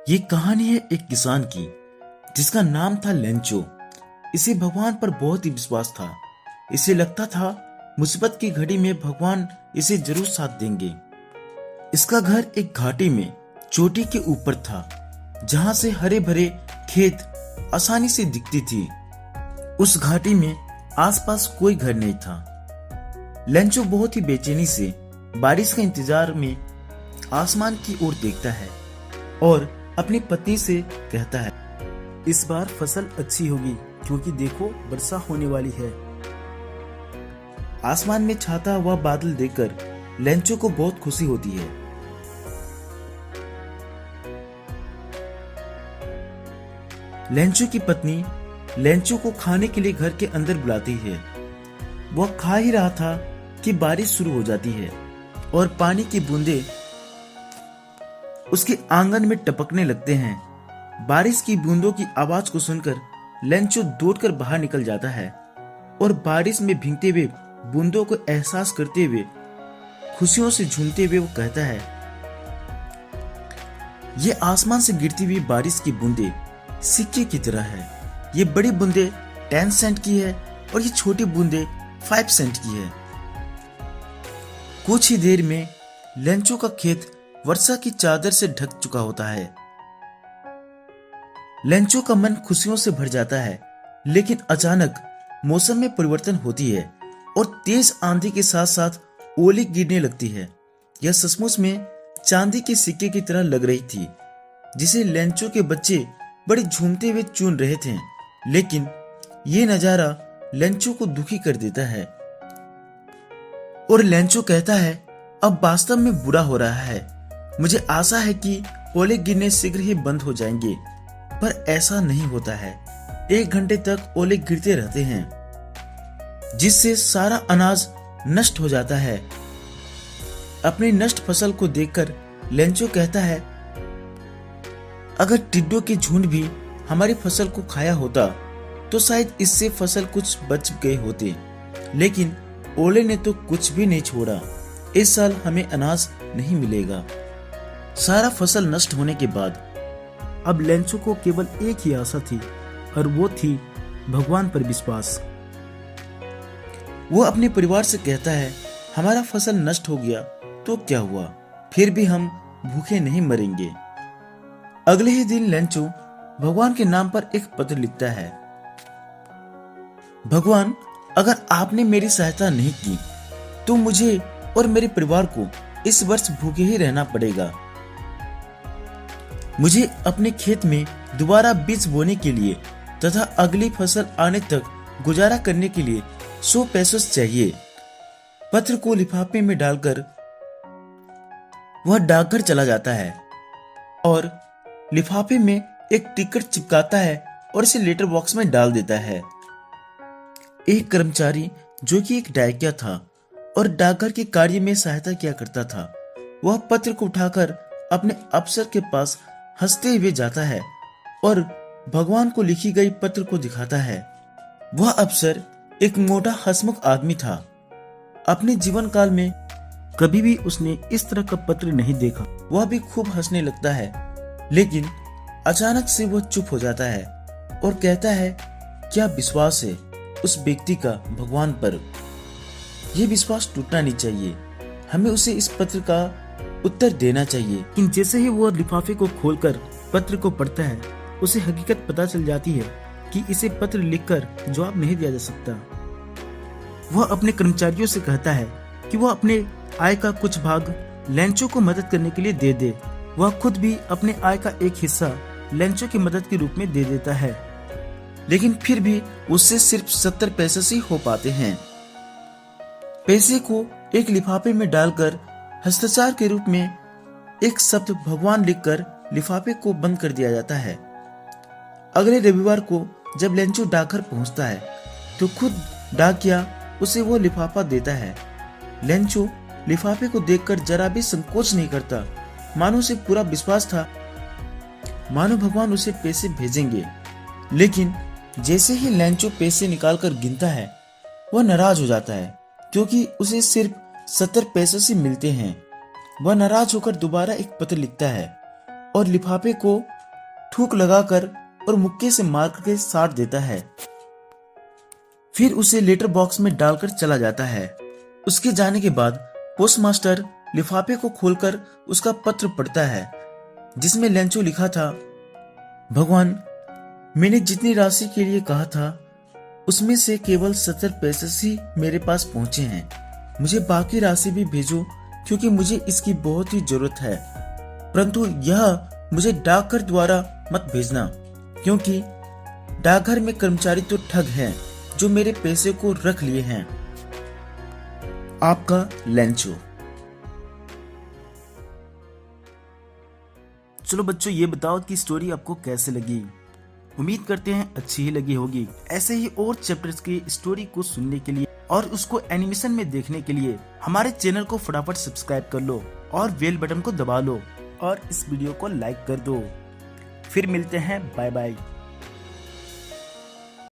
ये कहानी है एक किसान की जिसका नाम था लेंचो। इसे भगवान पर बहुत ही विश्वास था। इसे लगता था मुसीबत की घड़ी में भगवान इसे जरूर साथ देंगे। इसका घर एक घाटी में चोटी के ऊपर था, जहां से हरे भरे खेत आसानी से दिखती थी। उस घाटी में आसपास कोई घर नहीं था। लेंचो बहुत ही बेचैनी से बारिश के इंतजार में आसमान की ओर देखता है और अपनी पत्नी से कहता है, इस बार फसल अच्छी होगी क्योंकि देखो वर्षा होने वाली है। आसमान में छाता हुआ बादल देखकर लेंचो को बहुत खुशी होती है। लेंचो की पत्नी लेंचो को खाने के लिए घर के अंदर बुलाती है। वह खा ही रहा था कि बारिश शुरू हो जाती है और पानी की बूंदें उसके आंगन में टपकने लगते हैं। बारिश की बूंदों की आवाज को सुनकर लेंचो दौड़कर बाहर निकल जाता है और बारिश में भीगते हुए बूंदों को एहसास करते हुए खुशियों से झूमते हुए वो कहता है, ये आसमान से गिरती हुई बारिश की बूंदें सिक्के की तरह है। ये बड़ी बूंदें 10 सेंट की है और ये छोटी बूंदें 5 सेंट की है। कुछ ही देर में लेंचो का खेत वर्षा की चादर से ढक चुका होता है। लेंचो का मन खुशियों से भर जाता है, लेकिन अचानक मौसम में परिवर्तन होती है और तेज आंधी के साथ साथ ओले गिरने लगती है। यह सचमुच में चांदी के सिक्के की तरह लग रही थी, जिसे लेंचो के बच्चे बड़े झूमते हुए चुन रहे थे। लेकिन यह नजारा लेंचो को दुखी कर देता है और लेंचो कहता है, अब वास्तव में बुरा हो रहा है। मुझे आशा है कि ओले गिरने शीघ्र ही बंद हो जाएंगे, पर ऐसा नहीं होता है। 1 घंटे तक ओले गिरते रहते हैं, जिससे सारा अनाज नष्ट हो जाता है। अपनी नष्ट फसल को देखकर लेंचो कहता है, अगर टिड्डों के झुंड भी हमारी फसल को खाया होता तो शायद इससे फसल कुछ बच गए होते, लेकिन ओले ने तो कुछ भी नहीं छोड़ा। इस साल हमें अनाज नहीं मिलेगा। सारा फसल नष्ट होने के बाद अब लेंचो को केवल एक ही आशा थी और वो थी भगवान पर विश्वास। वो अपने परिवार से कहता है, हमारा फसल नष्ट हो गया तो क्या हुआ, फिर भी हम भूखे नहीं मरेंगे। अगले ही दिन लेंचो भगवान के नाम पर एक पत्र लिखता है, भगवान, अगर आपने मेरी सहायता नहीं की तो मुझे और मेरे परिवार को इस वर्ष भूखे ही रहना पड़ेगा। मुझे अपने खेत में दोबारा बीज बोने के लिए तथा अगली फसल आने तक गुजारा करने के लिए 100 पैसे चाहिए। पत्र को लिफाफे में डालकर वह डाकघर चला जाता है और लिफाफे में एक टिकट चिपकाता है और इसे लेटर बॉक्स में डाल देता है। एक कर्मचारी जो कि एक डाकिया था और डाकघर के कार्य में सहायता किया करता था, वह पत्र को उठाकर अपने अफसर के पास हंसते हुए जाता है और भगवान को लिखी गई पत्र को दिखाता है। वह अफसर एक मोटा हंसमुख आदमी था। अपने जीवन काल में कभी भी उसने इस तरह का पत्र नहीं देखा। वह भी खूब हंसने लगता है, लेकिन अचानक से वह चुप हो जाता है और कहता है, क्या विश्वास है उस व्यक्ति का भगवान पर। यह विश्वास टूटना नहीं चाहिए। हमें उसे इस पत्र का उत्तर देना चाहिए। लेकिन जैसे ही वो लिफाफे को खोलकर पत्र को पढ़ता है, उसे हकीकत पता चल जाती है कि इसे पत्र लिखकर जवाब नहीं दिया जा सकता। वह अपने कर्मचारियों से कहता है कि वह अपने आय का कुछ भाग लेंचो को मदद करने के लिए दे दे। वह खुद भी अपने आय का एक हिस्सा लेंचो की मदद के रूप में दे देता है, लेकिन फिर भी उससे सिर्फ 70 पैसे ही हो पाते हैं। पैसे को एक लिफाफे में डालकर हस्ताक्षर के रूप में एक शब्द भगवान लिखकर लिफाफे को बंद कर दिया जाता है। अगले रविवार को जब लेंचो डाकघर पहुंचता है तो खुद डाकिया उसे वो लिफाफा देता है। लेंचो लिफाफे को देखकर जरा भी संकोच नहीं करता, मानो उसे पूरा विश्वास था मानो भगवान उसे पैसे भेजेंगे। लेकिन जैसे ही लेंचो पैसे निकालकर गिनता है, वह नाराज हो जाता है क्योंकि उसे सिर्फ 70 पैसे से मिलते हैं। वह नाराज होकर दोबारा एक पत्र लिखता है और लिफाफे को थूक लगाकर और मुक्के से मार करके साड़ देता है। फिर उसे लेटर बॉक्स में डालकर चला जाता है। उसके जाने के बाद पोस्टमास्टर लिफाफे को खोलकर उसका पत्र पढ़ता है, जिसमें लेंचो लिखा था, भगवान, मैंने जितनी राशि के लिए कहा था उसमें से केवल 70 पैसे ही मेरे पास पहुंचे हैं। मुझे बाकी राशि भी भेजो क्योंकि मुझे इसकी बहुत ही जरूरत है, परंतु यह मुझे डाकघर द्वारा मत भेजना क्योंकि डाकघर में कर्मचारी तो ठग हैं जो मेरे पैसे को रख लिए हैं। आपका लेंचो। चलो बच्चों, ये बताओ कि स्टोरी आपको कैसे लगी। उम्मीद करते हैं अच्छी ही लगी होगी। ऐसे ही और चैप्टर्स की स्टोरी को सुनने के लिए और उसको एनिमेशन में देखने के लिए हमारे चैनल को फटाफट सब्सक्राइब कर लो और बेल बटन को दबा लो और इस वीडियो को लाइक कर दो। फिर मिलते हैं, बाय बाय।